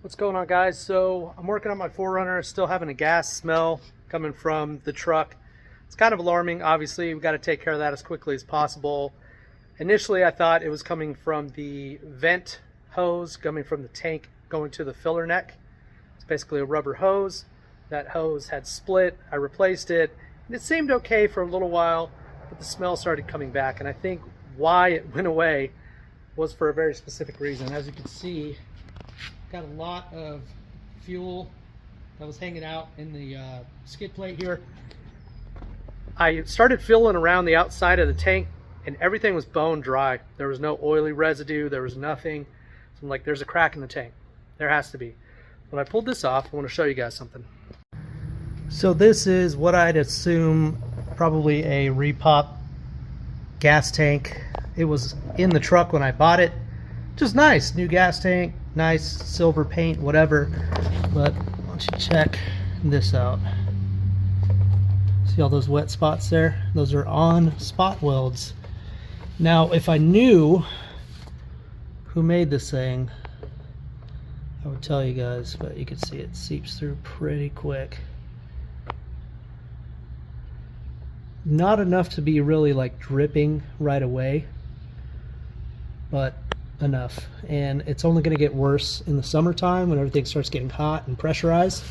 What's going on, guys? So I'm working on my 4Runner, still having a gas smell coming from the truck. It's kind of alarming. Obviously, we've got to take care of that as quickly as possible. Initially, I thought it was coming from the vent hose, coming from the tank, going to the filler neck. It's basically a rubber hose. That hose had split. I replaced it, and it seemed okay for a little while, but the smell started coming back, and I think why it went away was for a very specific reason. As you can see, got a lot of fuel that was hanging out in the skid plate here. I started filling around the outside of the tank and everything was bone dry. There was no oily residue, there was nothing. So I'm like, there's a crack in the tank. There has to be. When I pulled this off, I want to show you guys something. So this is what I'd assume probably a repop gas tank. It was in the truck when I bought it. Just nice, new gas tank, nice silver paint, whatever. But why don't you check this out? See all those wet spots there? Those are on spot welds. Now, if I knew who made this thing, I would tell you guys, but you can see it seeps through pretty quick. Not enough to be really like dripping right away, but enough. And it's only going to get worse in the summertime when everything starts getting hot and pressurized.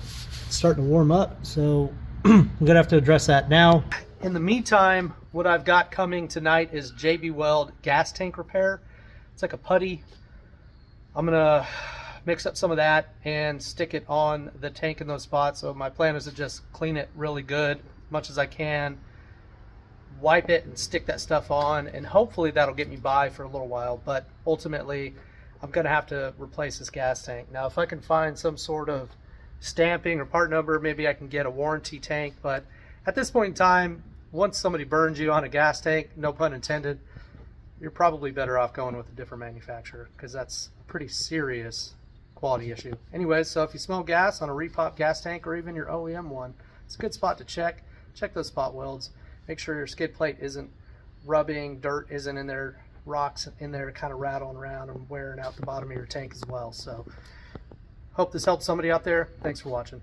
It's starting to warm up, so I'm going to have to address that now. In the meantime, what I've got coming tonight is JB Weld gas tank repair. It's like a putty. I'm going to mix up some of that and stick it on the tank in those spots. So my plan is to just clean it really good, as much as I can, wipe it and stick that stuff on, and hopefully that'll get me by for a little while. But ultimately, I'm going to have to replace this gas tank. Now, if I can find some sort of stamping or part number, maybe I can get a warranty tank. But at this point in time, once somebody burns you on a gas tank, no pun intended, you're probably better off going with a different manufacturer, because that's a pretty serious quality issue. Anyways, so if you smell gas on a repop gas tank or even your OEM one, it's a good spot to check. Check those spot welds. Make sure your skid plate isn't rubbing, dirt isn't in there, rocks in there kind of rattling around and wearing out the bottom of your tank as well. So hope this helps somebody out there. Thanks for watching.